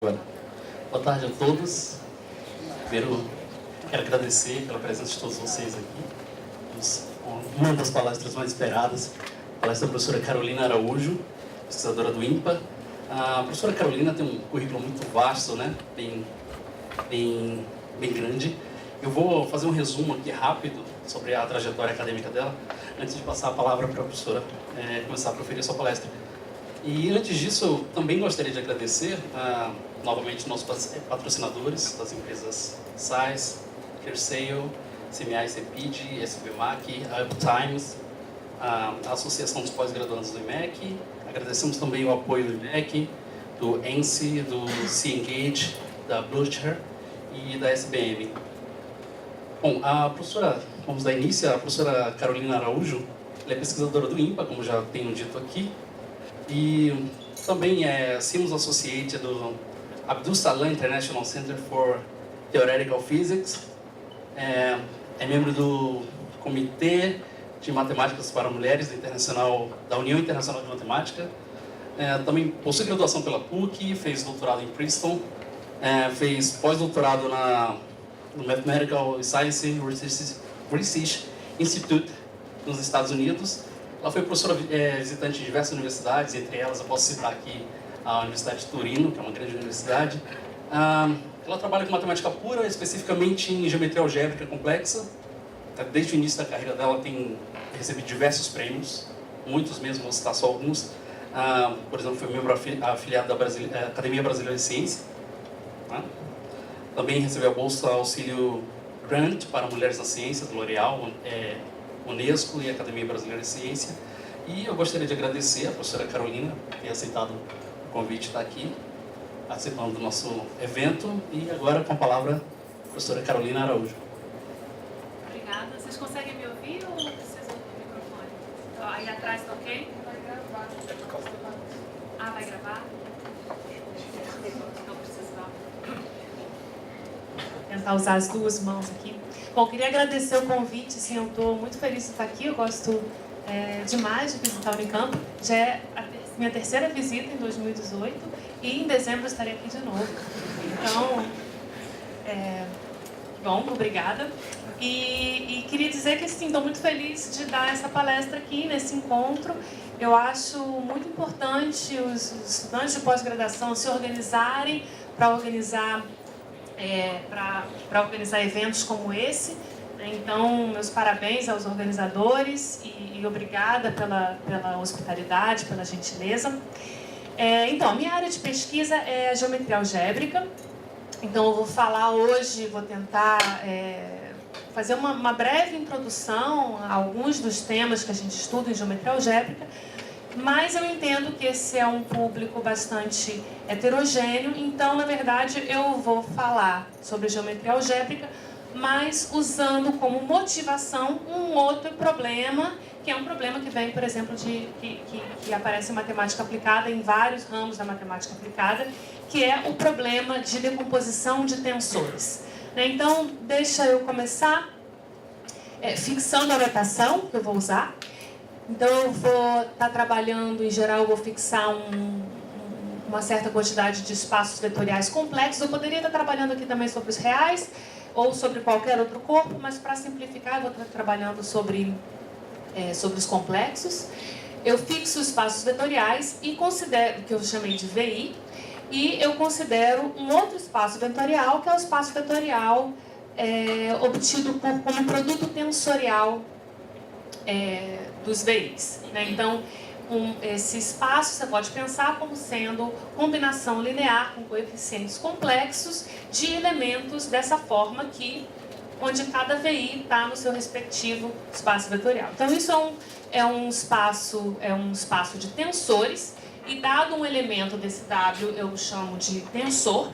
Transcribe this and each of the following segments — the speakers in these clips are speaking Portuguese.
Agora, boa tarde a todos. Primeiro, quero agradecer pela presença de todos vocês aqui. Uma das palestras mais esperadas, a palestra da professora Carolina Araújo, pesquisadora do INPA. A professora Carolina tem um currículo muito vasto, né? bem grande. Eu vou fazer um resumo aqui rápido sobre a trajetória acadêmica dela, antes de passar a palavra para a professora começar a proferir a sua palestra. E antes disso, eu também gostaria de agradecer novamente nossos patrocinadores das empresas SAIS, CareSale, CMI, CEPID, SBMAC, a UpTimes, a Associação dos Pós-Graduandos do IMEC. Agradecemos também o apoio do IMEC, do ENSE, do C-Engage, da Blucher e da SBM. Bom, vamos dar início, a professora Carolina Araújo, ela é pesquisadora do INPA, como já tenho dito aqui, e também é Simmons Associate do Abdul Salam International Center for Theoretical Physics, é membro do Comitê de Matemáticas para Mulheres da União Internacional de Matemática, também possui graduação pela PUC, fez doutorado em Princeton, fez pós-doutorado no Mathematical Science Research Institute nos Estados Unidos. Ela foi professora visitante de diversas universidades, entre elas eu posso citar aqui a Universidade de Turino, que é uma grande universidade. Ela trabalha com matemática pura, especificamente em geometria algébrica complexa. Desde o início da carreira dela tem recebido diversos prêmios, muitos mesmo, vou citar só alguns. Por exemplo, foi membro afiliado da Academia Brasileira de Ciência. Também recebeu a Bolsa Auxílio Grant para Mulheres na Ciência, do L'Oréal, Unesco e Academia Brasileira de Ciência. E eu gostaria de agradecer a professora Carolina por ter aceitado o convite de estar aqui, participando do nosso evento. E agora, com a palavra, a professora Carolina Araújo. Obrigada. Vocês conseguem me ouvir ou precisam do microfone? Aí atrás tá ok? Vai gravar. Vai gravar? Não precisa. Vou tentar usar as duas mãos aqui. Bom, queria agradecer o convite, assim, eu estou muito feliz de estar aqui, eu gosto demais de visitar o Unicamp, já é a minha terceira visita em 2018 e em dezembro estarei aqui de novo. Então, bom, obrigada. E queria dizer que, assim, estou muito feliz de dar essa palestra aqui, nesse encontro. Eu acho muito importante os estudantes de pós-graduação se organizarem para organizar eventos como esse. Então, meus parabéns aos organizadores e obrigada pela hospitalidade, pela gentileza. Então, minha área de pesquisa é a geometria algébrica. Então, eu vou falar hoje, vou tentar fazer uma breve introdução a alguns dos temas que a gente estuda em geometria algébrica, mas eu entendo que esse é um público bastante heterogêneo, então, na verdade, eu vou falar sobre geometria algébrica, mas usando como motivação um outro problema, que é um problema que vem, por exemplo, que aparece em matemática aplicada, em vários ramos da matemática aplicada, que é o problema de decomposição de tensores. Então, deixa eu começar fixando a notação que eu vou usar. Então, eu vou estar trabalhando, em geral, eu vou fixar uma certa quantidade de espaços vetoriais complexos. Eu poderia estar trabalhando aqui também sobre os reais ou sobre qualquer outro corpo, mas para simplificar, eu vou estar trabalhando sobre os complexos. Eu fixo espaços vetoriais e considero, que eu chamei de VI, e eu considero um outro espaço vetorial, que é o espaço vetorial obtido como produto tensorial dos VIs. Então, esse espaço você pode pensar como sendo combinação linear com coeficientes complexos de elementos dessa forma aqui, onde cada VI está no seu respectivo espaço vetorial. Então, isso é um espaço de tensores, e dado um elemento desse W, eu chamo de tensor.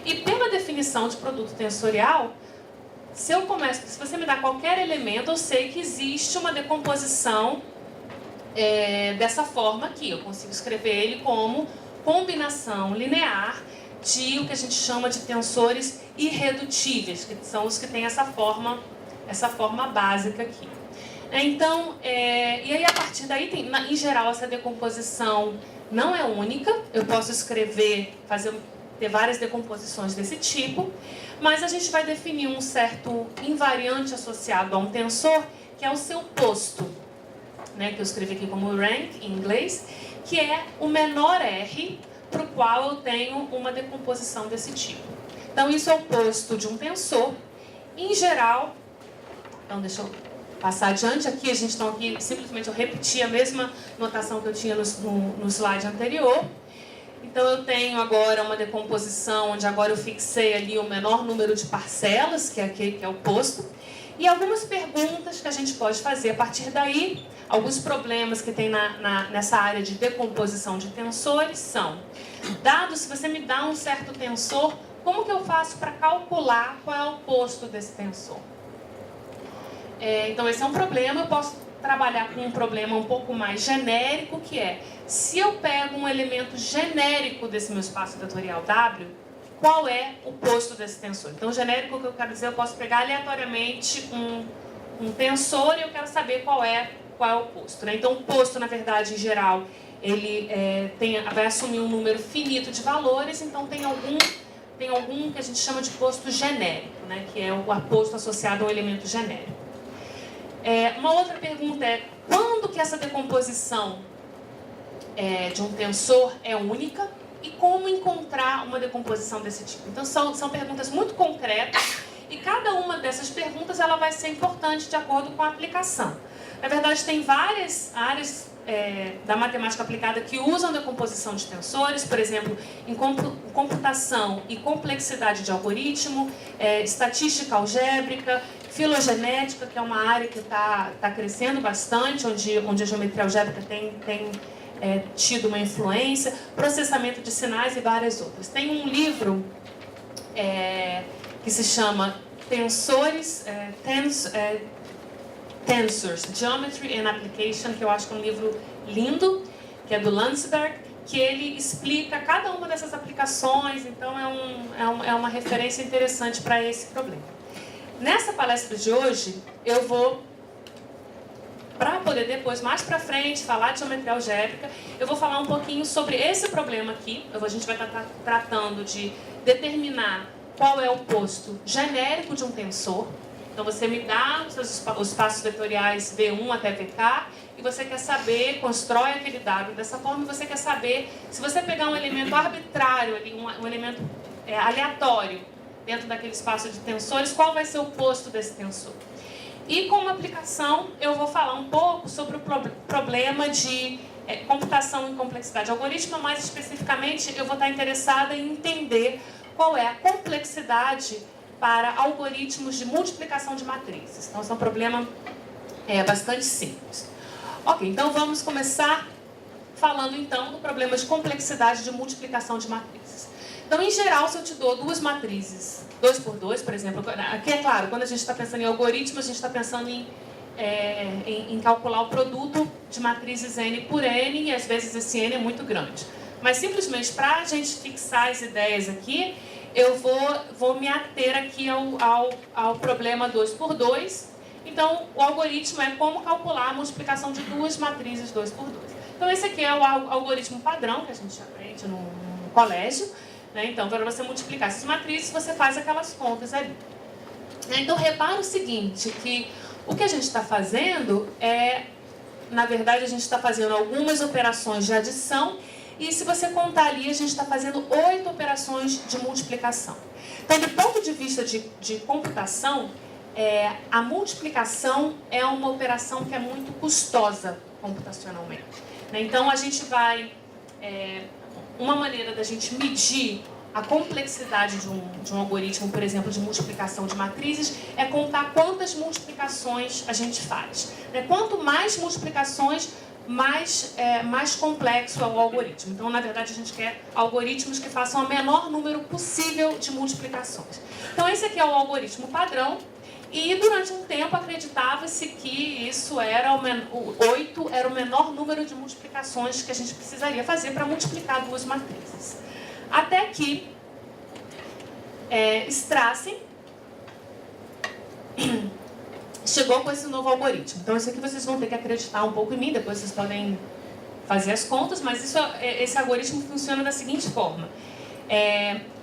E pela definição de produto tensorial, se você me dá qualquer elemento, eu sei que existe uma decomposição dessa forma aqui. Eu consigo escrever ele como combinação linear de o que a gente chama de tensores irredutíveis, que são os que têm essa forma básica aqui. Então, e aí a partir daí, em geral, essa decomposição não é única. Eu posso escrever, ter várias decomposições desse tipo, mas a gente vai definir um certo invariante associado a um tensor, que é o seu posto, né, que eu escrevi aqui como rank em inglês, que é o menor R para o qual eu tenho uma decomposição desse tipo. Então, isso é o posto de um tensor. Em geral, então deixa eu passar adiante aqui, aqui simplesmente eu repeti a mesma notação que eu tinha no slide anterior. Então, eu tenho agora uma decomposição onde agora eu fixei ali o menor número de parcelas, que é o posto, e algumas perguntas que a gente pode fazer a partir daí. Alguns problemas que tem nessa área de decomposição de tensores são: dado, se você me dá um certo tensor, como que eu faço para calcular qual é o posto desse tensor? Então, esse é um problema. Eu posso trabalhar com um problema um pouco mais genérico, que é: se eu pego um elemento genérico desse meu espaço vetorial W, qual é o posto desse tensor? Então, genérico, o que eu quero dizer, eu posso pegar aleatoriamente um tensor e eu quero saber qual é o posto, né? Então, o posto, na verdade, em geral, ele vai assumir um número finito de valores. Então, tem algum que a gente chama de posto genérico, né? Que é o posto associado a um elemento genérico. Uma outra pergunta é: quando que essa decomposição de um tensor é única e como encontrar uma decomposição desse tipo? Então, são perguntas muito concretas e cada uma dessas perguntas ela vai ser importante de acordo com a aplicação. Na verdade, tem várias áreas da matemática aplicada que usam decomposição de tensores, por exemplo, em computação e complexidade de algoritmo, estatística algébrica, filogenética, que é uma área que está crescendo bastante, onde a geometria algébrica tem tido uma influência, processamento de sinais e várias outras. Tem um livro que se chama Tensors, Geometry and Application, que eu acho que é um livro lindo, que é do Landsberg, que ele explica cada uma dessas aplicações. Então, é uma referência interessante para esse problema. Nessa palestra de hoje, eu vou, para poder depois, mais para frente, falar de geometria algébrica, eu vou falar um pouquinho sobre esse problema aqui. A gente vai estar tratando de determinar qual é o posto genérico de um tensor. Então, você me dá os espaços vetoriais V1 até VK, e você quer saber, constrói aquele W dessa forma, e você quer saber, se você pegar um elemento arbitrário, ali, um elemento aleatório, dentro daquele espaço de tensores, qual vai ser o posto desse tensor. E como aplicação, eu vou falar um pouco sobre o problema de computação em complexidade algorítmica. Mais especificamente, eu vou estar interessada em entender qual é a complexidade para algoritmos de multiplicação de matrizes. Então, esse é um problema bastante simples. Ok, então vamos começar falando então do problema de complexidade de multiplicação de matrizes. Então, em geral, se eu te dou duas matrizes, 2 por 2, por exemplo, aqui é claro, quando a gente está pensando em algoritmo, a gente está pensando em calcular o produto de matrizes N por N, e às vezes esse N é muito grande. Mas simplesmente para a gente fixar as ideias aqui, eu vou me ater aqui ao problema 2 por 2. Então, o algoritmo é como calcular a multiplicação de duas matrizes 2 por 2. Então, esse aqui é o algoritmo padrão que a gente aprende no colégio, né? Então, para você multiplicar essas matrizes, você faz aquelas contas ali. Então, repara o seguinte, que o que a gente está fazendo na verdade, a gente está fazendo algumas operações de adição, e se você contar ali, a gente está fazendo 8 operações de multiplicação. Então, do ponto de vista de computação, a multiplicação é uma operação que é muito custosa computacionalmente. Então, a gente vai... uma maneira da gente medir a complexidade de um algoritmo, por exemplo, de multiplicação de matrizes, é contar quantas multiplicações a gente faz. Quanto mais multiplicações, mais complexo é o algoritmo. Então, na verdade, a gente quer algoritmos que façam o menor número possível de multiplicações. Então, esse aqui é o algoritmo padrão. E durante um tempo acreditava-se que isso o 8 era o menor número de multiplicações que a gente precisaria fazer para multiplicar duas matrizes. Até que Strassen chegou com esse novo algoritmo. Então, isso aqui vocês vão ter que acreditar um pouco em mim, depois vocês podem fazer as contas, mas esse algoritmo funciona da seguinte forma.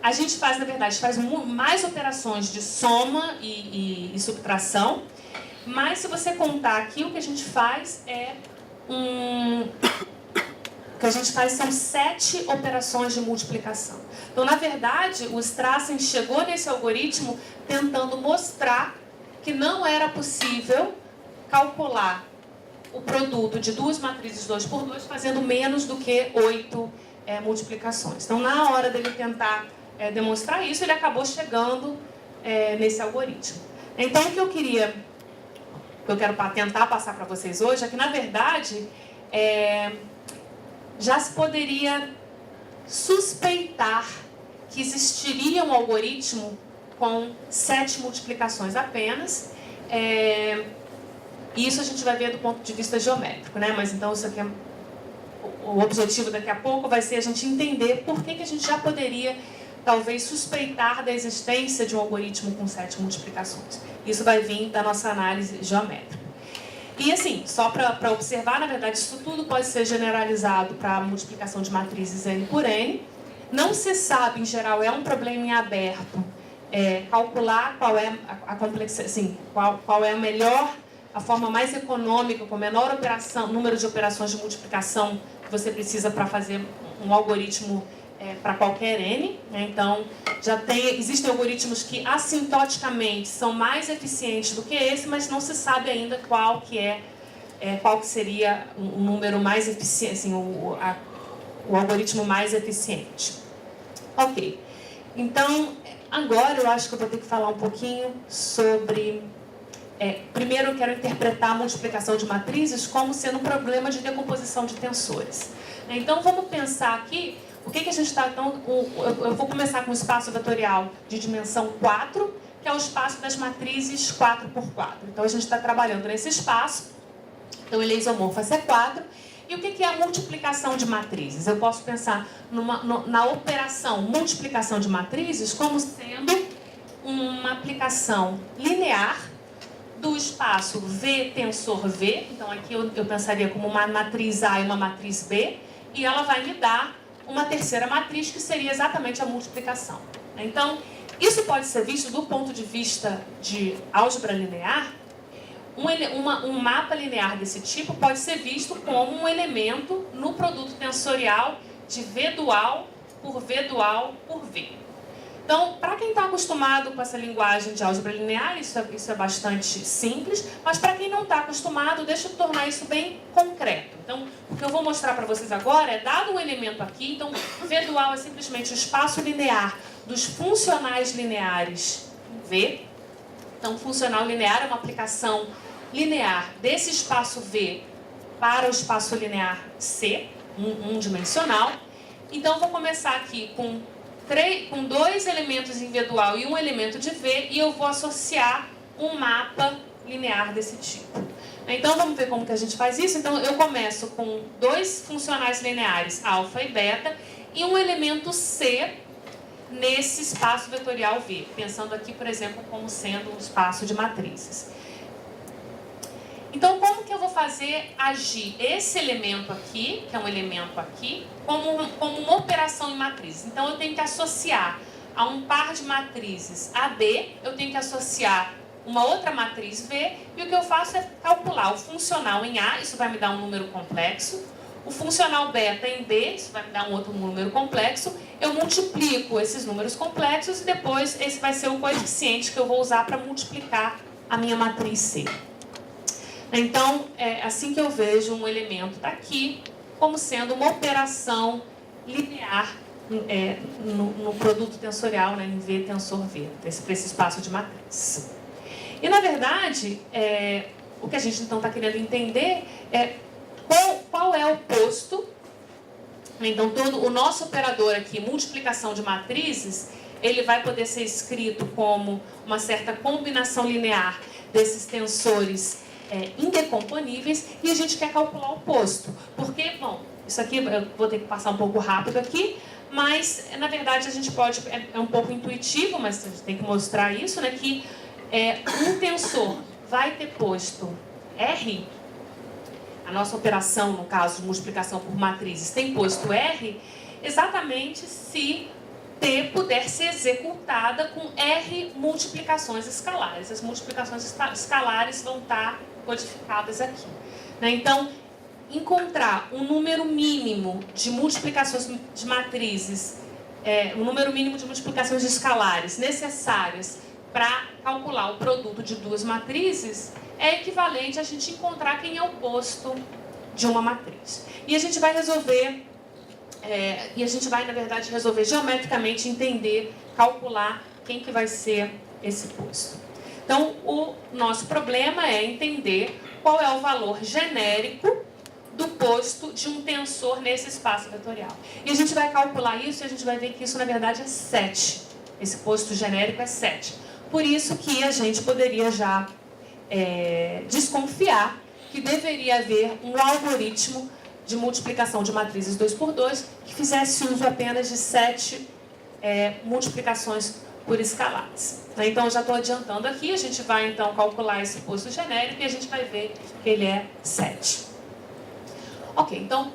A gente faz, na verdade, mais operações de soma e subtração, mas se você contar aqui, o que a gente faz são 7 operações de multiplicação. Então, na verdade, o Strassen chegou nesse algoritmo tentando mostrar que não era possível calcular o produto de 2 matrizes 2 por 2 fazendo menos do que 8 multiplicações. Então, na hora dele tentar demonstrar isso, ele acabou chegando nesse algoritmo. Então, o que eu quero tentar passar para vocês hoje é que, na verdade, já se poderia suspeitar que existiria um algoritmo com 7 multiplicações apenas. E isso a gente vai ver do ponto de vista geométrico, né? Mas então isso aqui o objetivo daqui a pouco vai ser a gente entender por que a gente já poderia talvez suspeitar da existência de um algoritmo com 7 multiplicações. Isso vai vir da nossa análise geométrica. E assim, só para observar, na verdade, isso tudo pode ser generalizado para a multiplicação de matrizes N por N. Não se sabe, em geral, é um problema em aberto, calcular qual é a complexidade, assim, qual é a forma mais econômica, com o menor número de operações de multiplicação que você precisa para fazer um algoritmo para qualquer N. Né? Então, existem algoritmos que assintoticamente são mais eficientes do que esse, mas não se sabe ainda qual que seria o número mais eficiente, assim, o algoritmo mais eficiente. Ok. Então, agora eu acho que eu vou ter que falar um pouquinho sobre... primeiro eu quero interpretar a multiplicação de matrizes como sendo um problema de decomposição de tensores. Então, vamos pensar aqui... O que a gente está... Então, eu vou começar com o espaço vetorial de dimensão 4, que é o espaço das matrizes 4x4. Então, a gente está trabalhando nesse espaço. Então, ele é isomorfo a C4. E o que é a multiplicação de matrizes? Eu posso pensar na operação multiplicação de matrizes como sendo uma aplicação linear do espaço V tensor V. Então, aqui eu pensaria como uma matriz A e uma matriz B. E ela vai me dar uma terceira matriz, que seria exatamente a multiplicação. Então, isso pode ser visto do ponto de vista de álgebra linear. Um mapa linear desse tipo pode ser visto como um elemento no produto tensorial de V dual por V dual por V. Então, para quem está acostumado com essa linguagem de álgebra linear, isso é bastante simples, mas para quem não está acostumado, deixa eu tornar isso bem concreto. Então, o que eu vou mostrar para vocês agora é, dado um elemento aqui, então, V dual é simplesmente o espaço linear dos funcionais lineares V. Então, funcional linear é uma aplicação linear desse espaço V para o espaço linear C, dimensional. Então, eu vou começar aqui com 2 elementos em V dual e um elemento de V, e eu vou associar um mapa linear desse tipo. Então, vamos ver como que a gente faz isso. Então, eu começo com 2 funcionais lineares, alfa e beta, e um elemento C nesse espaço vetorial V, pensando aqui, por exemplo, como sendo um espaço de matrizes. Então, como que eu vou fazer agir esse elemento aqui, que é um elemento aqui, como uma operação em matrizes? Então, eu tenho que associar a um par de matrizes AB, eu tenho que associar uma outra matriz V, e o que eu faço é calcular o funcional em A, isso vai me dar um número complexo, o funcional beta em B, isso vai me dar um outro número complexo, eu multiplico esses números complexos e depois esse vai ser o coeficiente que eu vou usar para multiplicar a minha matriz C. Então, é assim que eu vejo um elemento daqui como sendo uma operação linear no produto tensorial, né, em V tensor V, para esse espaço de matriz. E, na verdade, o que a gente então está querendo entender é qual é o posto. Então, todo o nosso operador aqui, multiplicação de matrizes, ele vai poder ser escrito como uma certa combinação linear desses tensores indecomponíveis, e a gente quer calcular o posto. Porque, bom, isso aqui eu vou ter que passar um pouco rápido aqui, mas, na verdade, a gente pode... É um pouco intuitivo, mas a gente tem que mostrar isso, né? Que um tensor vai ter posto R, a nossa operação, no caso de multiplicação por matrizes, tem posto R, exatamente se T puder ser executada com R multiplicações escalares. As multiplicações escalares vão estar codificadas aqui. Então, encontrar um número mínimo de multiplicações de matrizes, um número mínimo de multiplicações escalares necessárias para calcular o produto de duas matrizes é equivalente a gente encontrar quem é o posto de uma matriz. E a gente vai resolver, na verdade, resolver geometricamente, entender, calcular quem que vai ser esse posto. Então, o nosso problema é entender qual é o valor genérico do posto de um tensor nesse espaço vetorial. E a gente vai calcular isso e a gente vai ver que isso, na verdade, é 7. Esse posto genérico é 7. Por isso que a gente poderia já desconfiar que deveria haver um algoritmo de multiplicação de matrizes 2 por 2 que fizesse uso apenas de 7 multiplicações por escalares. Então, eu já estou adiantando aqui, a gente vai então calcular esse posto genérico e a gente vai ver que ele é 7. Ok, então,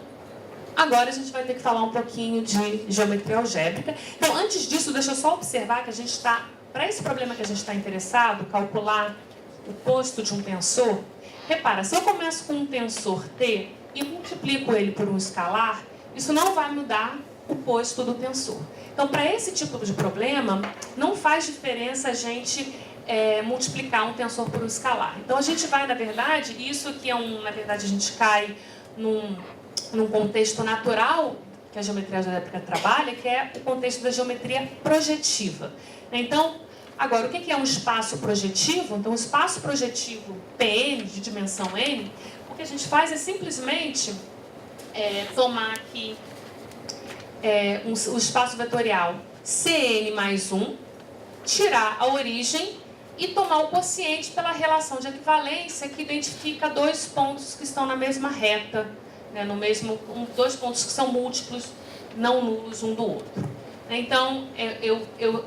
agora a gente vai ter que falar um pouquinho de geometria algébrica. Então, antes disso, deixa eu só observar que a gente está, para esse problema que a gente está interessado, calcular o posto de um tensor, repara, se eu começo com um tensor T e multiplico ele por um escalar, isso não vai mudar o posto do tensor. Então, para esse tipo de problema, não faz diferença a gente multiplicar um tensor por um escalar. Então, a gente vai, na verdade, isso aqui na verdade, a gente cai num contexto natural que a geometria algébrica trabalha, que é o contexto da geometria projetiva. Então, agora, o que é um espaço projetivo? Então, o espaço projetivo Pn, de dimensão n, o que a gente faz é simplesmente tomar aqui o espaço vetorial Cn mais 1, tirar a origem e tomar o quociente pela relação de equivalência que identifica dois pontos que estão na mesma reta, né, dois pontos que são múltiplos, não nulos um do outro. Então, eu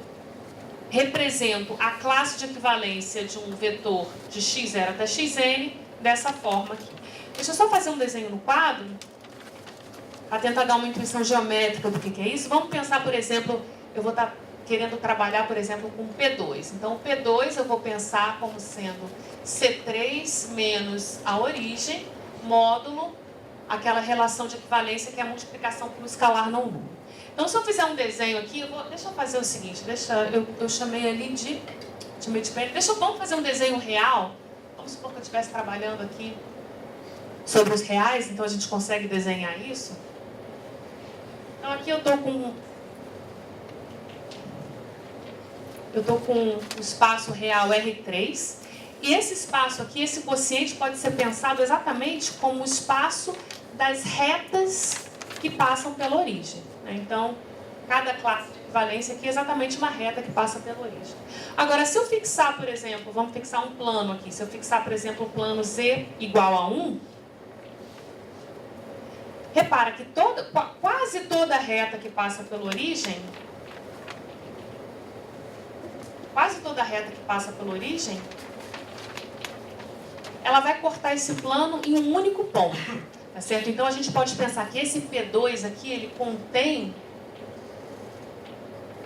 represento a classe de equivalência de um vetor de x0 até xn dessa forma aqui. Deixa eu só fazer um desenho no quadro, para tentar dar uma intuição geométrica do que é isso. Vamos pensar, por exemplo, eu vou estar querendo trabalhar, por exemplo, com P2. Então, o P2 eu vou pensar como sendo C3 menos a origem, módulo, aquela relação de equivalência que é a multiplicação por um escalar não nulo. Então, se eu fizer um desenho aqui, deixa eu fazer o seguinte, eu chamei ali vamos fazer um desenho real. Vamos supor que eu estivesse trabalhando aqui sobre os reais, então a gente consegue desenhar isso. Então, aqui eu estou com o espaço real R3, e esse espaço aqui, esse quociente pode ser pensado exatamente como o espaço das retas que passam pela origem. Então, cada classe de equivalência aqui é exatamente uma reta que passa pela origem. Agora, se eu fixar, por exemplo, vamos fixar um plano aqui, se eu fixar, por exemplo, o plano Z igual a 1, repara que quase toda reta que passa pela origem, ela vai cortar esse plano em um único ponto, tá certo? Então, a gente pode pensar que esse P2 aqui, ele contém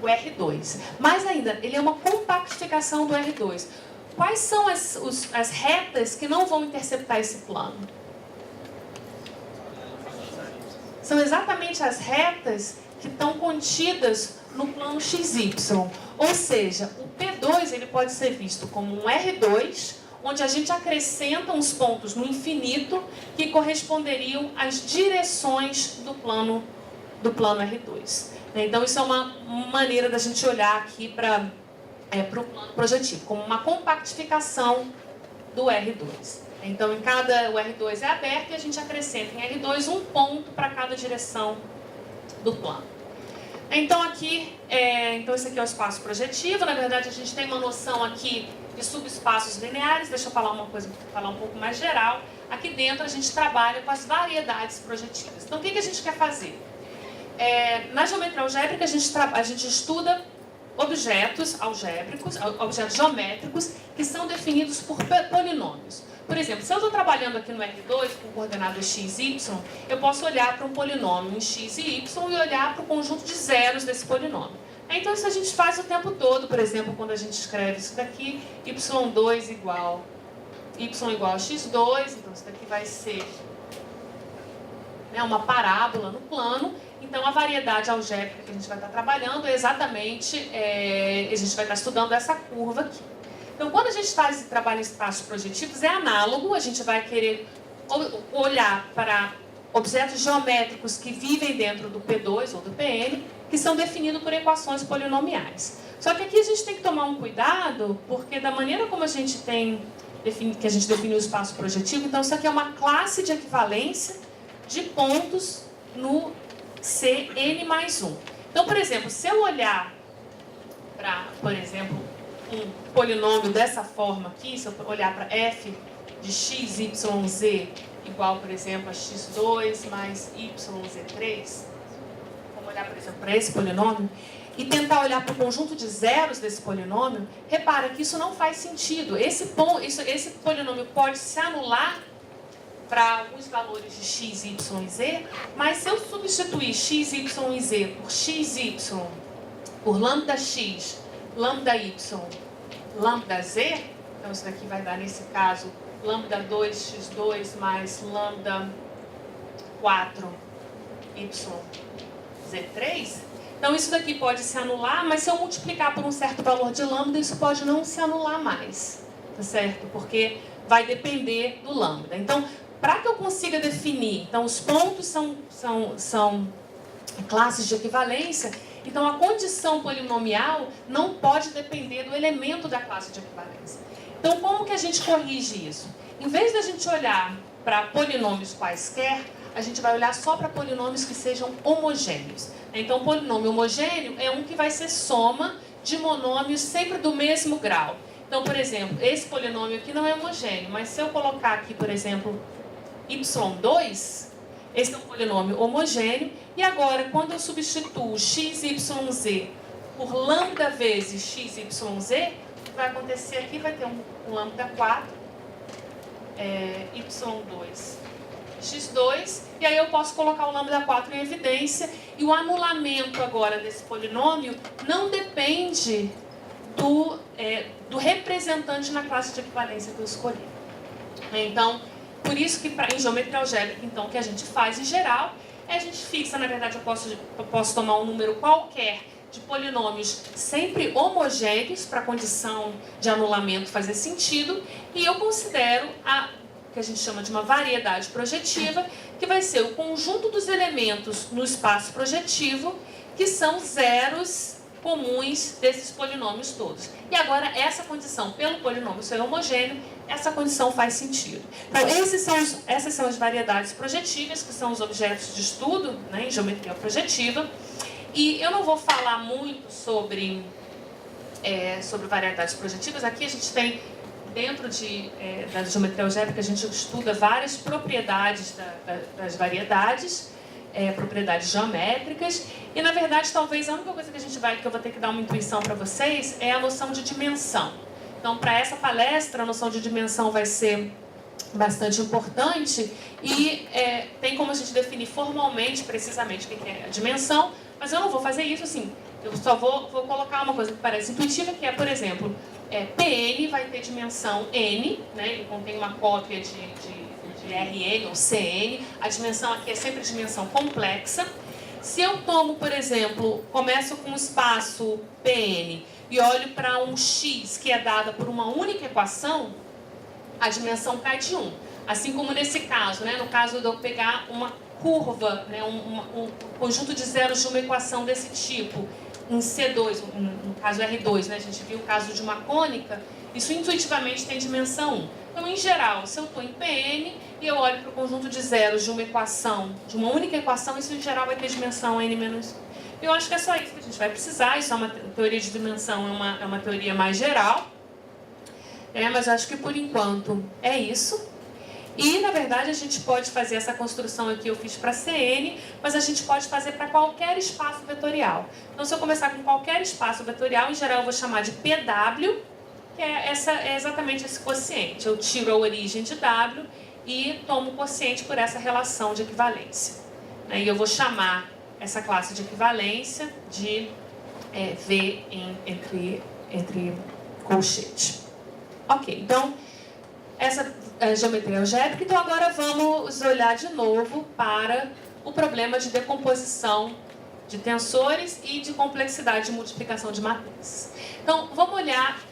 o R2. Mais ainda, ele é uma compactificação do R2. Quais são as retas que não vão interceptar esse plano? São exatamente as retas que estão contidas no plano XY. Ou seja, o P2 ele pode ser visto como um R2, onde a gente acrescenta uns pontos no infinito que corresponderiam às direções do plano R2. Então, isso é uma maneira da gente olhar aqui para o plano projetivo, como uma compactificação do R2. Então, o R2 é aberto e a gente acrescenta em R2 um ponto para cada direção do plano. Então, aqui, esse aqui é o espaço projetivo. Na verdade, a gente tem uma noção aqui de subespaços lineares. Deixa eu falar um pouco mais geral. Aqui dentro, a gente trabalha com as variedades projetivas. Então, o que a gente quer fazer? Na geometria algébrica, a gente estuda objetos algébricos, objetos geométricos, que são definidos por polinômios. Por exemplo, se eu estou trabalhando aqui no R2 com coordenadas x e y, eu posso olhar para um polinômio em x e y e olhar para o conjunto de zeros desse polinômio. Então isso a gente faz o tempo todo, por exemplo, quando a gente escreve isso daqui, y2 igual y igual a x2, então isso daqui vai ser, né, uma parábola no plano. Então a variedade algébrica que a gente vai estar trabalhando é exatamente, a gente vai estar estudando essa curva aqui. Então quando a gente faz esse trabalho em espaços projetivos é análogo, a gente vai querer olhar para objetos geométricos que vivem dentro do P2 ou do PN, que são definidos por equações polinomiais. Só que aqui a gente tem que tomar um cuidado, porque da maneira como a gente definiu o espaço projetivo, então isso aqui é uma classe de equivalência de pontos no Cn mais 1. Então, por exemplo, se eu olhar para, por exemplo, um polinômio dessa forma aqui, se eu olhar para f de x, y, z igual, por exemplo, a x2 mais yz3, vamos olhar, por exemplo, para esse polinômio, e tentar olhar para o conjunto de zeros desse polinômio, repara que isso não faz sentido. Esse polinômio pode se anular para alguns valores de x, y e z, mas se eu substituir x, y e z por xy, por lambda x, lambda y, lambda z, então isso daqui vai dar, nesse caso, lambda 2x2 mais lambda 4yz3. Então isso daqui pode se anular, mas se eu multiplicar por um certo valor de lambda, isso pode não se anular mais, tá certo? Porque vai depender do lambda. Então, para que eu consiga definir, então os pontos são classes de equivalência, então a condição polinomial não pode depender do elemento da classe de equivalência. Então, como que a gente corrige isso? Em vez de a gente olhar para polinômios quaisquer, a gente vai olhar só para polinômios que sejam homogêneos. Então, polinômio homogêneo é um que vai ser soma de monômios sempre do mesmo grau. Então, por exemplo, esse polinômio aqui não é homogêneo, mas se eu colocar aqui, por exemplo, y2, esse é um polinômio homogêneo. E agora, quando eu substituo x, y, z por lambda vezes x, y, z, o que vai acontecer aqui vai ter um lambda 4, y2, x2, e aí eu posso colocar o lambda 4 em evidência, e o anulamento agora desse polinômio não depende do representante na classe de equivalência que eu escolhi. Então, por isso que em geometria algébrica, então, o que a gente faz em geral é a gente fixa, na verdade, eu posso tomar um número qualquer de polinômios sempre homogêneos para a condição de anulamento fazer sentido, e eu considero que a gente chama de uma variedade projetiva, que vai ser o conjunto dos elementos no espaço projetivo, que são zeros comuns desses polinômios todos. E agora, essa condição, pelo polinômio ser homogêneo, essa condição faz sentido. Então, essas são as variedades projetivas, que são os objetos de estudo, né, em geometria projetiva. E eu não vou falar muito sobre variedades projetivas. Aqui a gente tem, dentro da geometria algébrica, a gente estuda várias propriedades das variedades, propriedades geométricas. E, na verdade, talvez a única coisa que eu vou ter que dar uma intuição para vocês é a noção de dimensão. Então, para essa palestra, a noção de dimensão vai ser bastante importante e tem como a gente definir formalmente, precisamente, o que é a dimensão, mas eu não vou fazer isso assim. Eu só vou colocar uma coisa que parece intuitiva, que é, por exemplo, Pn vai ter dimensão n, né? Ele contém uma cópia de Rn ou Cn. A dimensão aqui é sempre dimensão complexa. Se eu tomo, por exemplo, começo com um espaço Pn e olho para um x que é dada por uma única equação, a dimensão cai de 1. Assim como nesse caso, né? No caso de eu pegar uma curva, né? um conjunto de zeros de uma equação desse tipo, em C2, no caso R2, né? A gente viu o caso de uma cônica, isso intuitivamente tem dimensão 1. Então, em geral, se eu estou em Pn e eu olho para o conjunto de zeros de uma equação, de uma única equação, isso em geral vai ter dimensão n-1. Eu acho que é só isso que a gente vai precisar. Isso é uma teoria de dimensão, é uma teoria mais geral. Mas acho que por enquanto é isso. E, na verdade, a gente pode fazer essa construção aqui, eu fiz para Cn, mas a gente pode fazer para qualquer espaço vetorial. Então, se eu começar com qualquer espaço vetorial, em geral eu vou chamar de PW, que é exatamente esse quociente. Eu tiro a origem de W e tomo o quociente por essa relação de equivalência. E eu vou chamar essa classe de equivalência de V entre colchete. Ok, então, essa é a geometria algébrica. Então, agora vamos olhar de novo para o problema de decomposição de tensores e de complexidade de multiplicação de matrizes. Então, vamos olhar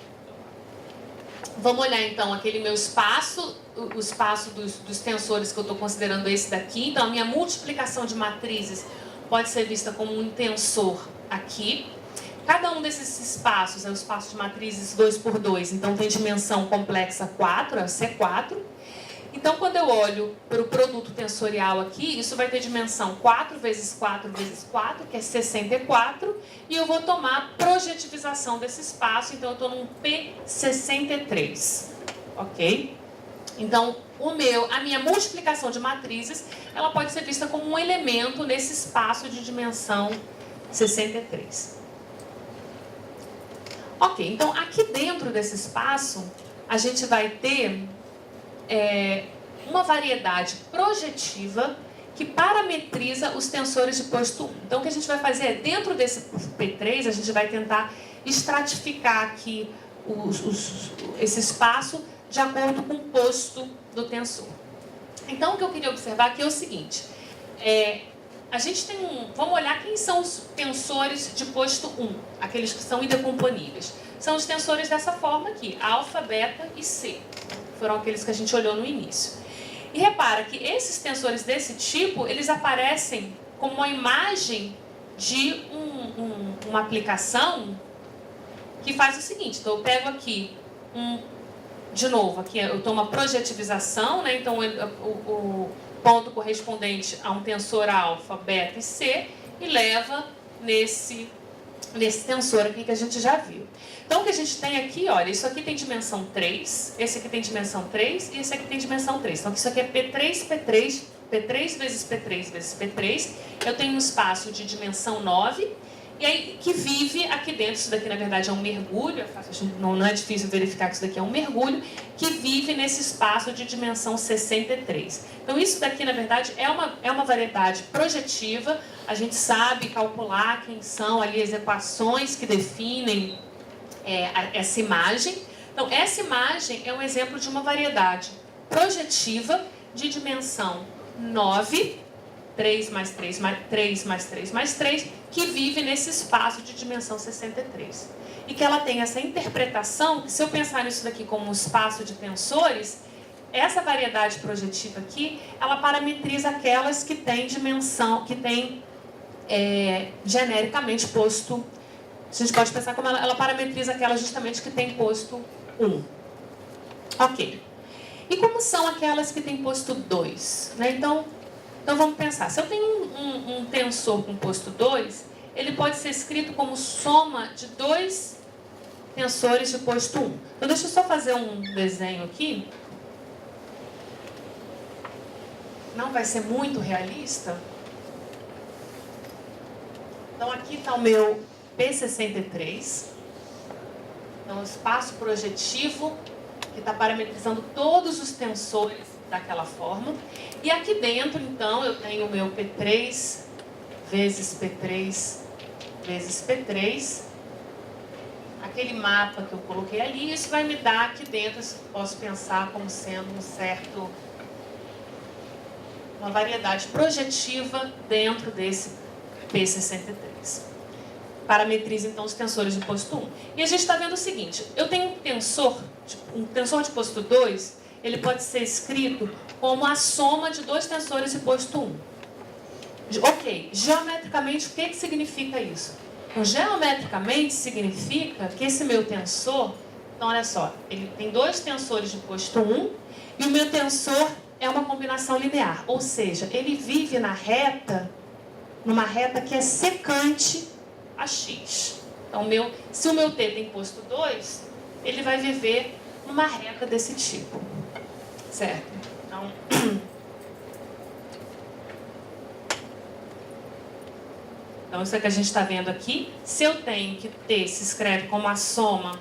então aquele meu espaço, o espaço dos tensores que eu estou considerando esse daqui. Então, a minha multiplicação de matrizes pode ser vista como um tensor aqui. Cada um desses espaços é o espaço de matrizes 2 por 2, então tem dimensão complexa 4, é o C4. Então, quando eu olho para o produto tensorial aqui, isso vai ter dimensão 4 vezes 4 vezes 4, que é 64, e eu vou tomar a projetivização desse espaço, então eu estou num P63, ok? Então, a minha multiplicação de matrizes, ela pode ser vista como um elemento nesse espaço de dimensão 63. Ok, então aqui dentro desse espaço, a gente vai ter uma variedade projetiva que parametriza os tensores de posto 1. Então, o que a gente vai fazer é, dentro desse P3, a gente vai tentar estratificar aqui esse espaço de acordo com o posto do tensor. Então, o que eu queria observar aqui é o seguinte. A gente tem vamos olhar quem são os tensores de posto 1, aqueles que são indecomponíveis. São os tensores dessa forma aqui, alfa, beta e C. Foram aqueles que a gente olhou no início. E repara que esses tensores desse tipo, eles aparecem como uma imagem de uma aplicação que faz o seguinte. Então, eu pego aqui, de novo, aqui eu tomo uma projetivização, né? Então, o ponto correspondente a um tensor alfa, beta e C, e leva nesse tensor aqui que a gente já viu. Então, o que a gente tem aqui, olha, isso aqui tem dimensão 3, esse aqui tem dimensão 3 e esse aqui tem dimensão 3. Então, isso aqui é P3, P3, P3 vezes P3 vezes P3. Eu tenho um espaço de dimensão 9, e aí que vive aqui dentro. Isso daqui, na verdade, é um mergulho, não é difícil verificar que isso daqui é um mergulho, que vive nesse espaço de dimensão 63. Então, isso daqui, na verdade, é uma variedade projetiva. A gente sabe calcular quem são ali as equações que definem essa imagem. Então, essa imagem é um exemplo de uma variedade projetiva de dimensão 9, 3 mais 3 mais 3 mais 3 mais 3, que vive nesse espaço de dimensão 63. E que ela tem essa interpretação, que se eu pensar nisso daqui como um espaço de tensores, essa variedade projetiva aqui, ela parametriza aquelas que têm dimensão, que têm genericamente posto. A gente pode pensar como ela parametriza aquelas justamente que têm posto 1. Ok. E como são aquelas que têm posto 2? Né? Então vamos pensar. Se eu tenho um tensor com posto 2, ele pode ser escrito como soma de dois tensores de posto 1. Então deixa eu só fazer um desenho aqui. Não vai ser muito realista. Então aqui está o meu P63. Então o espaço projetivo que está parametrizando todos os tensores daquela forma. E aqui dentro, então, eu tenho o meu P3 vezes P3 vezes P3. Aquele mapa que eu coloquei ali, isso vai me dar aqui dentro, eu posso pensar como sendo uma variedade projetiva dentro desse P63. Parametriza, então, os tensores de posto 1. E a gente está vendo o seguinte, eu tenho um tensor de posto 2, ele pode ser escrito como a soma de dois tensores de posto 1. Ok, geometricamente, o que significa isso? Então, geometricamente, significa que esse meu tensor, então, olha só, ele tem dois tensores de posto 1, e o meu tensor é uma combinação linear, ou seja, ele vive numa reta que é secante a x. Então, se o meu t tem posto 2, ele vai viver numa reta desse tipo. Certo? Então, isso é que a gente está vendo aqui. Se eu tenho que t se escreve como a soma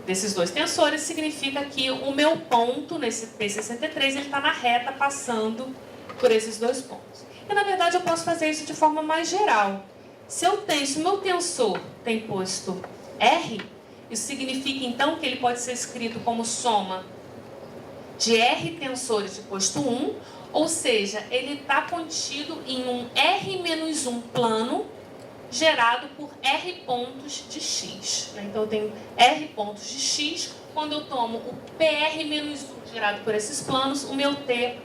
desses dois tensores, significa que o meu ponto nesse P63 ele está na reta passando por esses dois pontos. E, na verdade, eu posso fazer isso de forma mais geral. Se o meu tensor tem posto R, isso significa, então, que ele pode ser escrito como soma de R tensores de posto 1, ou seja, ele está contido em um R-1 plano gerado por R pontos de X. Então, eu tenho R pontos de X. Quando eu tomo o PR-1 gerado por esses planos, o meu T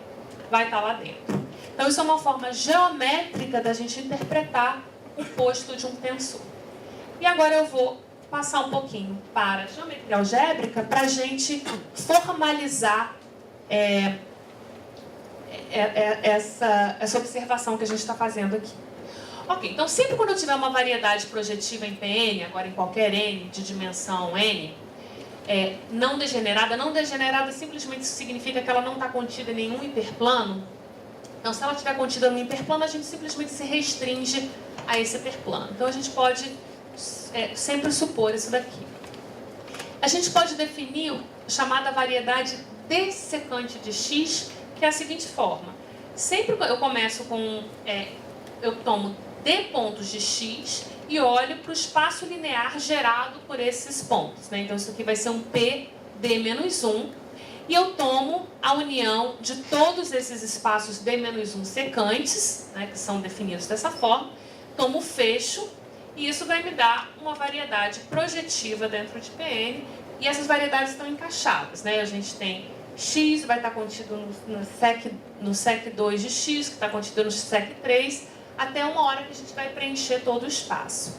vai estar lá dentro. Então, isso é uma forma geométrica da gente interpretar o posto de um tensor. E agora eu vou passar um pouquinho para a geometria algébrica para a gente formalizar essa observação que a gente está fazendo aqui. Ok, então sempre quando eu tiver uma variedade projetiva em Pn, agora em qualquer n de dimensão n, não degenerada simplesmente significa que ela não está contida em nenhum hiperplano. Então, se ela estiver contida no hiperplano, a gente simplesmente se restringe a esse hiperplano. Então, a gente pode sempre supor isso daqui. A gente pode definir a chamada variedade dessecante de x, que é a seguinte forma. Sempre que eu começo com... eu tomo d pontos de x e olho para o espaço linear gerado por esses pontos, né? Então, isso aqui vai ser um P d-1. E eu tomo a união de todos esses espaços d-1 secantes, né, que são definidos dessa forma, tomo o fecho, e isso vai me dar uma variedade projetiva dentro de Pn, e essas variedades estão encaixadas, né? A gente tem x, vai estar contido no sec2 de x, que está contido no sec3, até uma hora que a gente vai preencher todo o espaço.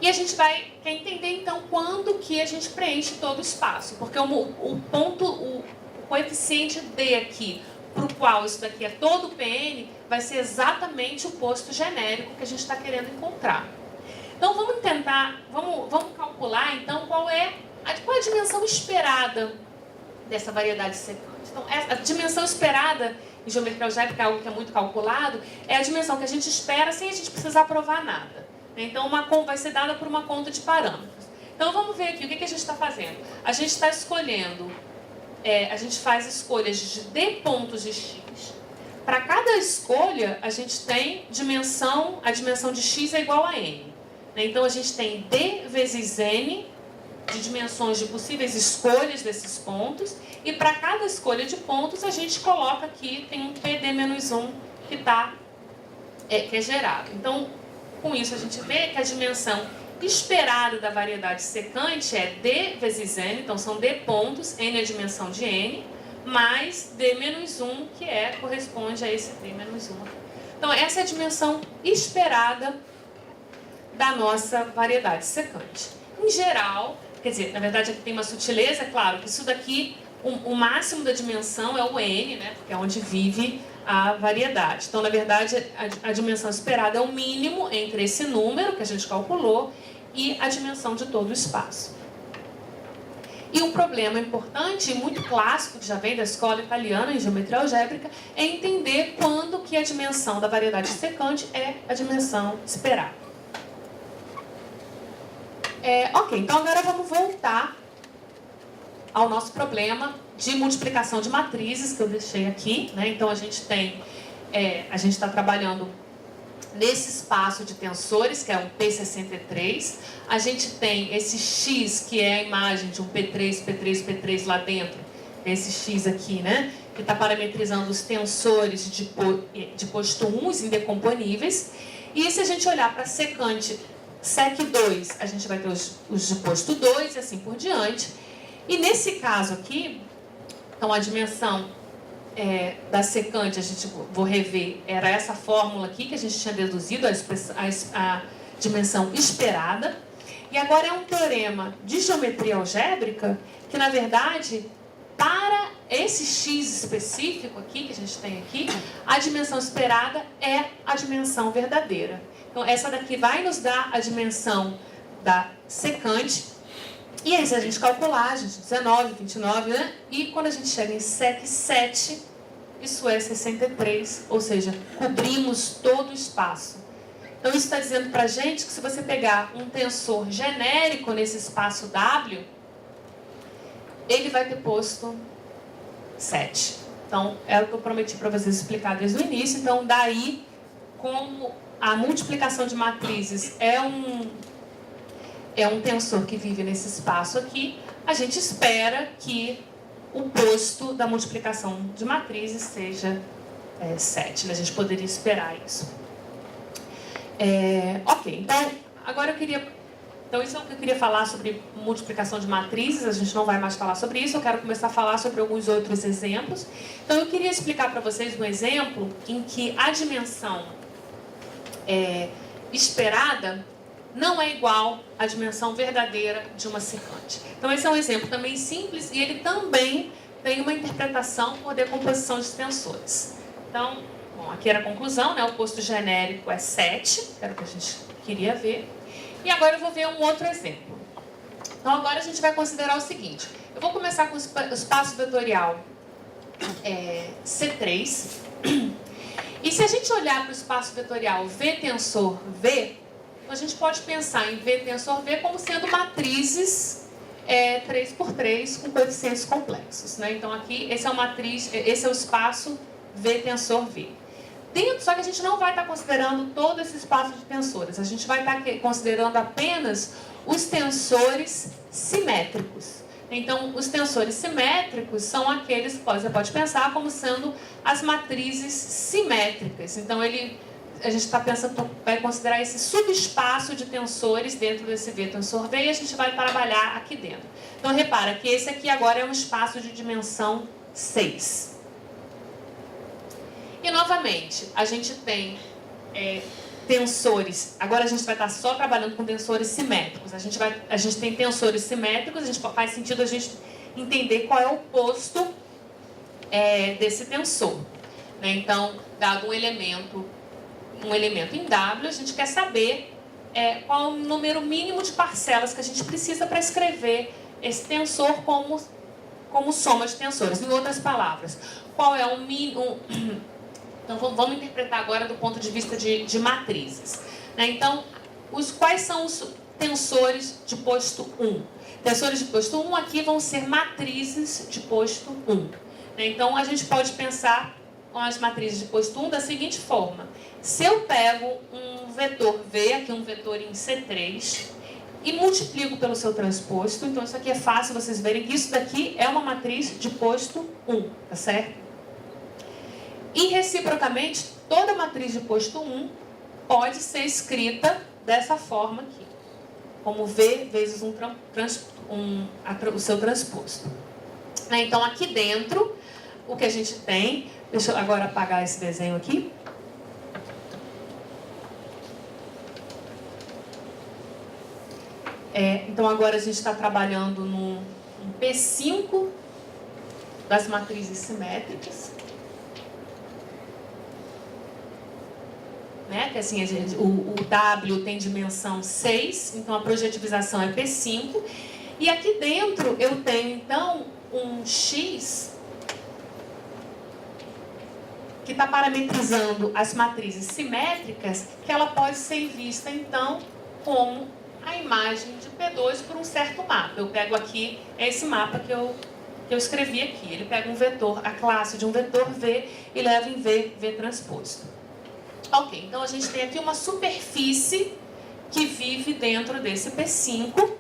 E a gente quer entender, então, quando que a gente preenche todo o espaço. Porque o coeficiente D aqui, para o qual isso daqui é todo o Pn, vai ser exatamente o posto genérico que a gente está querendo encontrar. Então, vamos calcular, então, qual é a dimensão esperada dessa variedade secante. Então, a dimensão esperada em geometria algébrica, algo que é muito calculado, é a dimensão que a gente espera sem a gente precisar provar nada. Então, vai ser dada por uma conta de parâmetros. Então, vamos ver aqui o que a gente está fazendo. A gente está escolhendo, a gente faz escolhas de d pontos de x. Para cada escolha, a gente tem a dimensão de x é igual a n. Então, a gente tem d vezes n de dimensões de possíveis escolhas desses pontos. E para cada escolha de pontos, a gente coloca aqui, tem um PD-1 que é gerado. Então, com isso, a gente vê que a dimensão esperada da variedade secante é d vezes n, então são d pontos, n é a dimensão de n, mais d-1, que corresponde a esse d-1. Então, essa é a dimensão esperada da nossa variedade secante. Em geral, quer dizer, na verdade aqui tem uma sutileza, é claro, que isso daqui, o máximo da dimensão é o n, né, porque é onde vive a variedade. Então, na verdade, a dimensão esperada é o mínimo entre esse número que a gente calculou e a dimensão de todo o espaço. E um problema importante e muito clássico, que já vem da escola italiana em geometria algébrica, é entender quando que a dimensão da variedade secante é a dimensão esperada. Ok, então agora vamos voltar ao nosso problema de multiplicação de matrizes que eu deixei aqui, né? Então a gente está trabalhando nesse espaço de tensores, que é um P63. A gente tem esse X, que é a imagem de um P3, P3, P3 lá dentro, esse X aqui, né? Que está parametrizando os tensores de posto 1, os indecomponíveis. E se a gente olhar para secante sec2, a gente vai ter os de posto 2 e assim por diante. E nesse caso aqui, então a dimensão da secante, vou rever, era essa fórmula aqui que a gente tinha deduzido, a dimensão esperada. E agora é um teorema de geometria algébrica que, na verdade, para esse x específico aqui, que a gente tem aqui, a dimensão esperada é a dimensão verdadeira. Então, essa daqui vai nos dar a dimensão da secante. E aí, se a gente calcular, 19, 29, né? E quando a gente chega em sec 7, isso é 63, ou seja, cobrimos todo o espaço. Então, isso está dizendo para a gente que se você pegar um tensor genérico nesse espaço W, ele vai ter posto 7. Então, é o que eu prometi para vocês explicar desde o início. Então, daí, como a multiplicação de matrizes é um tensor que vive nesse espaço aqui, a gente espera que o posto da multiplicação de matrizes seja 7. A gente poderia esperar isso. Ok, então, agora eu queria... Então, isso é o que eu queria falar sobre multiplicação de matrizes. A gente não vai mais falar sobre isso. Eu quero começar a falar sobre alguns outros exemplos. Então, eu queria explicar para vocês um exemplo em que a dimensão esperada não é igual à dimensão verdadeira de uma secante. Então, esse é um exemplo também simples e ele também tem uma interpretação por decomposição de tensores. Então, bom, aqui era a conclusão, né? O posto genérico é 7, que era o que a gente queria ver. E agora eu vou ver um outro exemplo. Então, agora a gente vai considerar o seguinte. Eu vou começar com o espaço vetorial C3. E se a gente olhar para o espaço vetorial V tensor V, a gente pode pensar em V tensor V como sendo matrizes 3x3 com coeficientes complexos, né? Então, aqui, esse é o espaço V tensor V. Só que a gente não vai estar considerando todo esse espaço de tensores. A gente vai estar considerando apenas os tensores simétricos. Então, os tensores simétricos são aqueles que você pode pensar como sendo as matrizes simétricas. Então, a gente está pensando, vai considerar esse subespaço de tensores dentro desse V tensor V e a gente vai trabalhar aqui dentro. Então, repara que esse aqui agora é um espaço de dimensão 6. E, novamente, a gente tem tensores. Agora a gente vai estar só trabalhando com tensores simétricos. A gente tem tensores simétricos, faz sentido a gente entender qual é o posto desse tensor, né? Então, dado um elemento em W, a gente quer saber qual é o número mínimo de parcelas que a gente precisa para escrever esse tensor como soma de tensores. Em outras palavras, qual é o mínimo... Então, vamos interpretar agora do ponto de vista de matrizes, né? Então, quais são os tensores de posto 1? Tensores de posto 1 aqui vão ser matrizes de posto 1. Né? Então, a gente pode pensar com as matrizes de posto 1 da seguinte forma. Se eu pego um vetor V, aqui um vetor em C3, e multiplico pelo seu transposto, então isso aqui é fácil vocês verem que isso daqui é uma matriz de posto 1, tá certo? E, reciprocamente, toda matriz de posto 1 pode ser escrita dessa forma aqui, como V vezes o seu transposto. Então, aqui dentro, o que a gente tem... Deixa eu agora apagar esse desenho aqui. Então, agora a gente está trabalhando num P5 das matrizes simétricas. Né? Que assim, o W tem dimensão 6, então a projetivização é P5. E aqui dentro eu tenho, então, um X que está parametrizando as matrizes simétricas, que ela pode ser vista, então, como a imagem de P2 por um certo mapa. Eu pego aqui esse mapa que eu escrevi aqui. Ele pega um vetor, a classe de um vetor V, e leva em V transposto. Ok, então a gente tem aqui uma superfície que vive dentro desse P5.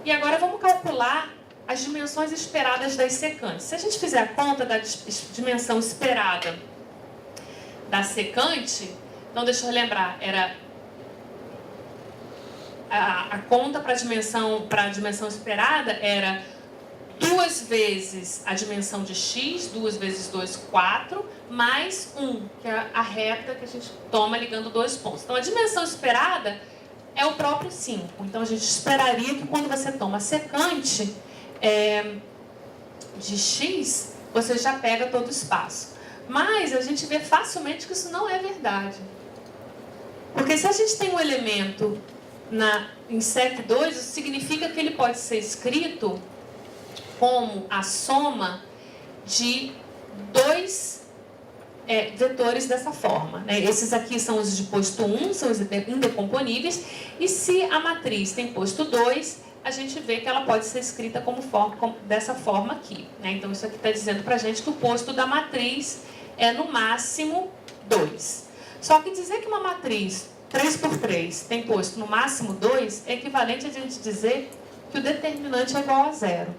E agora vamos calcular as dimensões esperadas das secantes. Se a gente fizer a conta da dimensão esperada da secante, então deixa eu lembrar, era a conta para a dimensão esperada era 2 vezes a dimensão de x, 2 vezes 2, 4, mais 1, que é a reta que a gente toma ligando dois pontos. Então, a dimensão esperada é o próprio 5. Então, a gente esperaria que quando você toma a secante de x, você já pega todo o espaço. Mas a gente vê facilmente que isso não é verdade. Porque se a gente tem um elemento em sec2, isso significa que ele pode ser escrito como a soma de 2 vetores dessa forma, né? Esses aqui são os de posto 1, são os indecomponíveis, e se a matriz tem posto 2, a gente vê que ela pode ser escrita dessa forma aqui, né? Então, isso aqui está dizendo para a gente que o posto da matriz é, no máximo, 2. Só que dizer que uma matriz 3 por 3 tem posto no máximo 2 é equivalente a gente dizer que o determinante é igual a 0.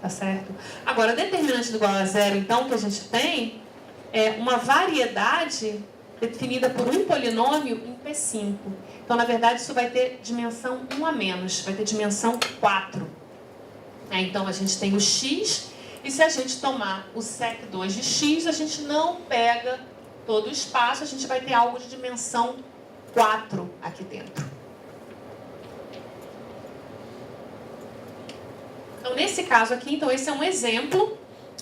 Tá certo? Agora, o determinante igual a 0, então, que a gente tem é uma variedade definida por um polinômio em P5. Então, na verdade, isso vai ter dimensão 1 a menos, vai ter dimensão 4. Então, a gente tem o x, e se a gente tomar o sec2 de x, a gente não pega todo o espaço, a gente vai ter algo de dimensão 4 aqui dentro. Então, nesse caso aqui, então, esse é um exemplo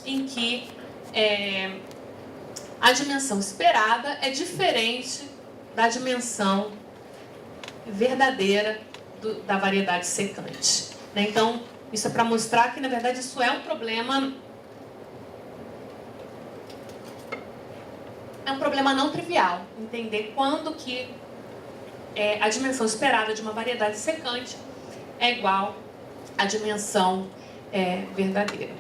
em que a dimensão esperada é diferente da dimensão verdadeira da variedade secante. Então, isso é para mostrar que, na verdade, isso é um problema não trivial. Entender quando que a dimensão esperada de uma variedade secante é igual à dimensão verdadeira.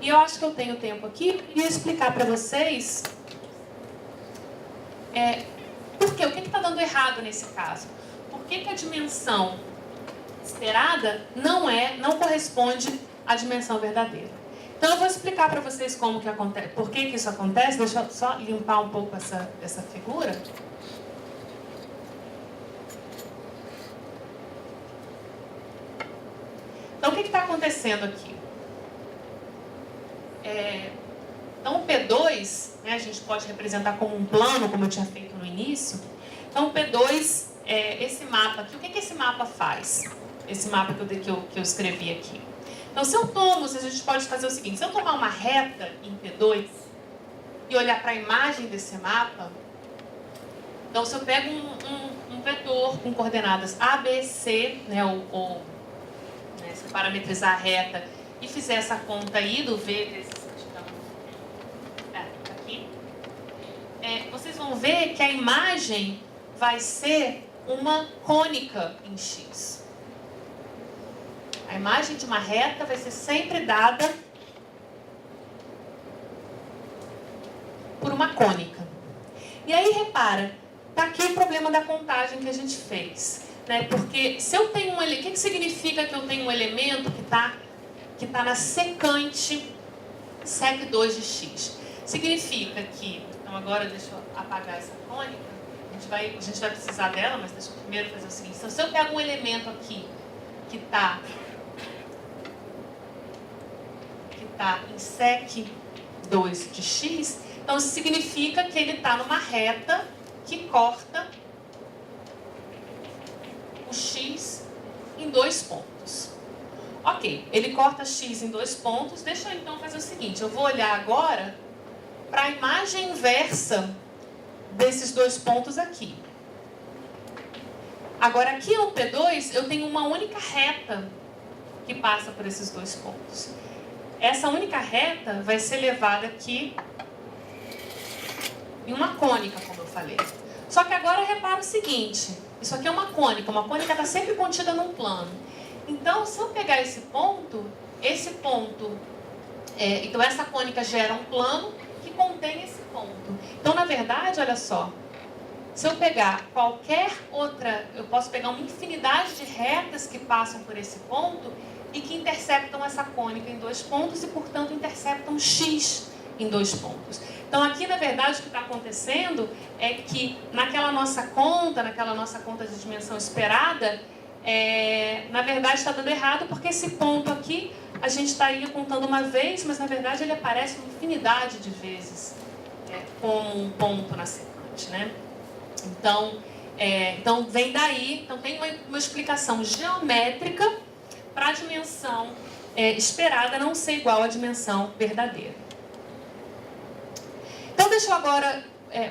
E eu acho que eu tenho tempo aqui e explicar para vocês por quê, o que está dando errado nesse caso. Por que a dimensão esperada não corresponde à dimensão verdadeira? Então eu vou explicar para vocês como que acontece, por que isso acontece. Deixa eu só limpar um pouco essa figura. Então o que está acontecendo aqui? Então o P2, né, a gente pode representar como um plano, como eu tinha feito no início. Então o P2 esse mapa aqui. O que esse mapa faz? Esse mapa que eu escrevi aqui. Então, se eu tomo, a gente pode fazer o seguinte: se eu tomar uma reta em P2 e olhar para a imagem desse mapa, então se eu pego um vetor com coordenadas A, B, C, né, se eu parametrizar a reta e fizer essa conta aí do V desse aqui, vocês vão ver que a imagem vai ser uma cônica em X. A imagem de uma reta vai ser sempre dada por uma cônica. E aí, repara, está aqui o problema da contagem que a gente fez. Né? Porque se eu tenho o que significa que eu tenho um elemento que tá na secante sec2 de x? Significa que... Então, agora deixa eu apagar essa cônica. A gente vai precisar dela, mas deixa eu primeiro fazer o seguinte. Então, se eu pego um elemento aqui que está em sec2 de x, então isso significa que ele está numa reta que corta o x em 2 pontos. Ok, ele corta x em 2 pontos. Deixa eu então fazer o seguinte: eu vou olhar agora para a imagem inversa desses 2 pontos aqui. Agora, aqui no P2, eu tenho uma única reta que passa por esses 2 pontos. Essa única reta vai ser levada aqui em uma cônica, como eu falei. Só que agora repara o seguinte: isso aqui é uma cônica está sempre contida num plano. Então, se eu pegar esse ponto, então essa cônica gera um plano que contém esse ponto. Então, na verdade, olha só, se eu pegar qualquer outra, eu posso pegar uma infinidade de retas que passam por esse ponto e que interceptam essa cônica em 2 pontos e, portanto, interceptam x em 2 pontos. Então, aqui, na verdade, o que está acontecendo é que naquela nossa conta de dimensão esperada, na verdade está dando errado, porque esse ponto aqui a gente estaria contando uma vez, mas na verdade ele aparece uma infinidade de vezes como um ponto na secante, né? Então vem daí, então tem uma explicação geométrica para a dimensão esperada não ser igual à dimensão verdadeira. Então deixa eu agora,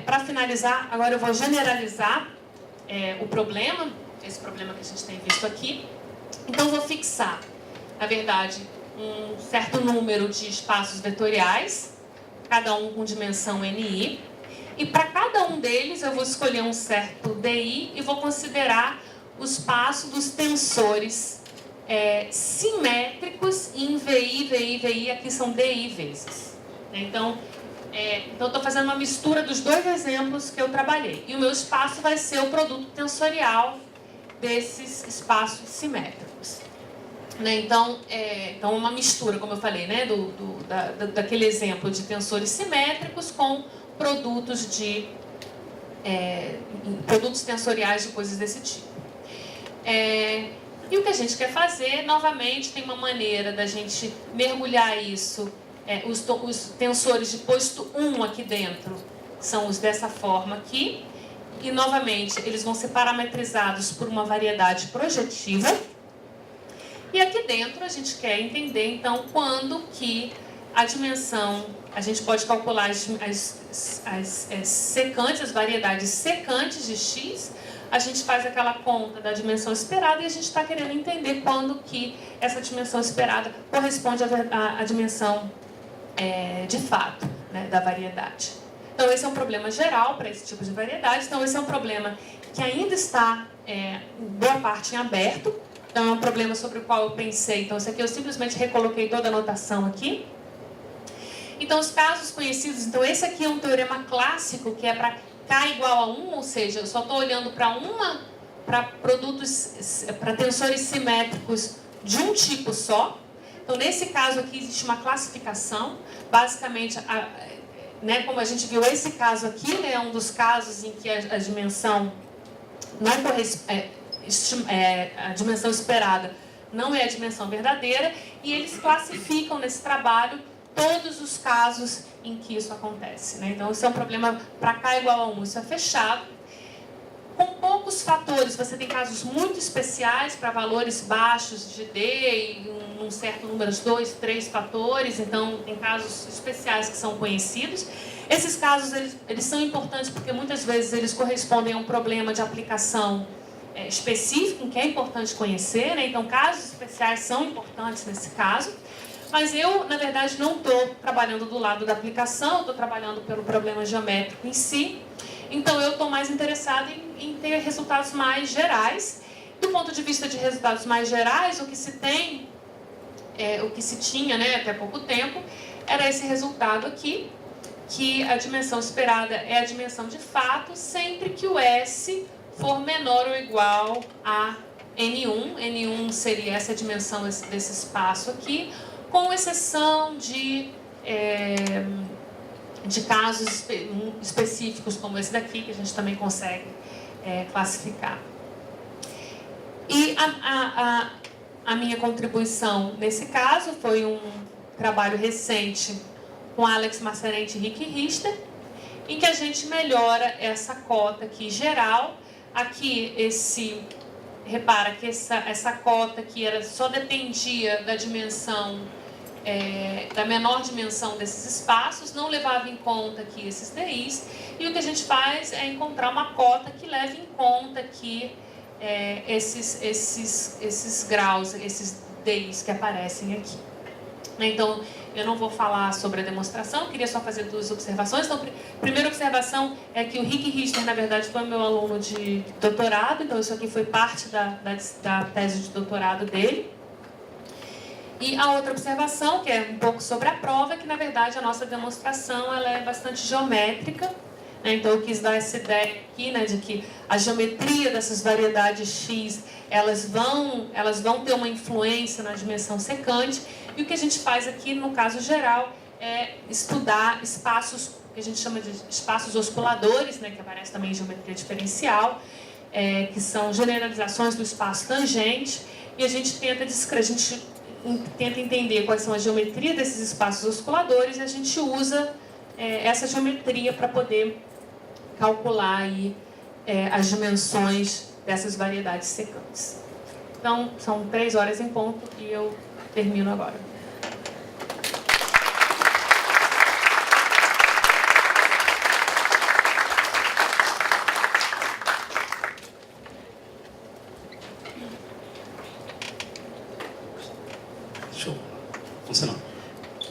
para finalizar, agora eu vou generalizar o problema, esse problema que a gente tem visto aqui. Então eu vou fixar, na verdade, um certo número de espaços vetoriais, cada um com dimensão NI, e para cada um deles eu vou escolher um certo DI e vou considerar o espaço dos tensores simétricos em VI, VI, VI, aqui são DI vezes. Então, eu estou fazendo uma mistura dos dois exemplos que eu trabalhei. E o meu espaço vai ser o produto tensorial desses espaços simétricos. Então, uma mistura, como eu falei, né, daquele exemplo de tensores simétricos com produtos tensoriais de coisas desse tipo. E o que a gente quer fazer, novamente, tem uma maneira da gente mergulhar isso. Os tensores de posto 1 aqui dentro são os dessa forma aqui. E, novamente, eles vão ser parametrizados por uma variedade projetiva. E aqui dentro a gente quer entender, então, quando que a dimensão... A gente pode calcular as secantes, as variedades secantes de x. A gente faz aquela conta da dimensão esperada e a gente está querendo entender quando que essa dimensão esperada corresponde à dimensão de fato, né, da variedade. Então, esse é um problema geral para esse tipo de variedade. Então, esse é um problema que ainda está, boa parte, em aberto. Então, é um problema sobre o qual eu pensei. Então, isso aqui eu simplesmente recoloquei toda a notação aqui. Então, os casos conhecidos... Então, esse aqui é um teorema clássico, que é para K igual a 1, ou seja, eu só estou olhando para tensores simétricos de um tipo só. Então, nesse caso aqui, existe uma classificação. Basicamente, né, como a gente viu, esse caso aqui, né, é um dos casos em que a dimensão não corresponde... a dimensão esperada não é a dimensão verdadeira, e eles classificam nesse trabalho todos os casos em que isso acontece, né? Então, isso é um problema para K igual a 1, isso é fechado. Com poucos fatores, você tem casos muito especiais para valores baixos de D, e um certo número de 2, 3 fatores, então tem casos especiais que são conhecidos. Esses casos eles são importantes porque muitas vezes eles correspondem a um problema de aplicação específico, que é importante conhecer, né? Então, casos especiais são importantes nesse caso. Mas eu, na verdade, não estou trabalhando do lado da aplicação, estou trabalhando pelo problema geométrico em si. Então, eu estou mais interessada em ter resultados mais gerais. Do ponto de vista de resultados mais gerais, o que se tem, o que se tinha, né, até pouco tempo, era esse resultado aqui, que a dimensão esperada é a dimensão de fato, sempre que o S for menor ou igual a N1. N1 seria essa dimensão desse espaço aqui, com exceção de casos específicos como esse daqui, que a gente também consegue classificar. E a minha contribuição nesse caso foi um trabalho recente com Alex Massarenti e Rick Richter, em que a gente melhora essa cota aqui geral. Aqui, repara que essa cota aqui só dependia da dimensão, da menor dimensão desses espaços, não levava em conta aqui esses DIs, e o que a gente faz é encontrar uma cota que leve em conta aqui esses graus, esses DIs que aparecem aqui. Então, eu não vou falar sobre a demonstração, queria só fazer duas observações. Então, a primeira observação é que o Rick Richter, na verdade, foi meu aluno de doutorado, então isso aqui foi parte da tese de doutorado dele. E a outra observação, que é um pouco sobre a prova, é que, na verdade, a nossa demonstração ela é bastante geométrica, né? Então, eu quis dar essa ideia aqui, né, de que a geometria dessas variedades X, elas vão ter uma influência na dimensão secante. E o que a gente faz aqui, no caso geral, é estudar espaços, que a gente chama de espaços osciladores, né, que aparece também em geometria diferencial, que são generalizações do espaço tangente, e a gente tenta entender quais são a geometria desses espaços osciladores, e a gente usa essa geometria para poder calcular aí, as dimensões dessas variedades secantes. Então, são 3 horas em ponto e eu termino agora. Show. Funcionou.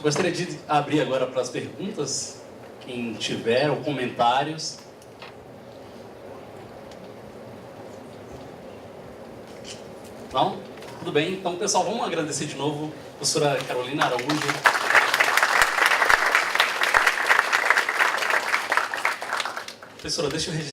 Gostaria de abrir agora para as perguntas. Quem tiver, ou comentários. Não? Tudo bem? Então, pessoal, vamos agradecer de novo a professora Carolina Araújo. Professora, deixa eu registrar.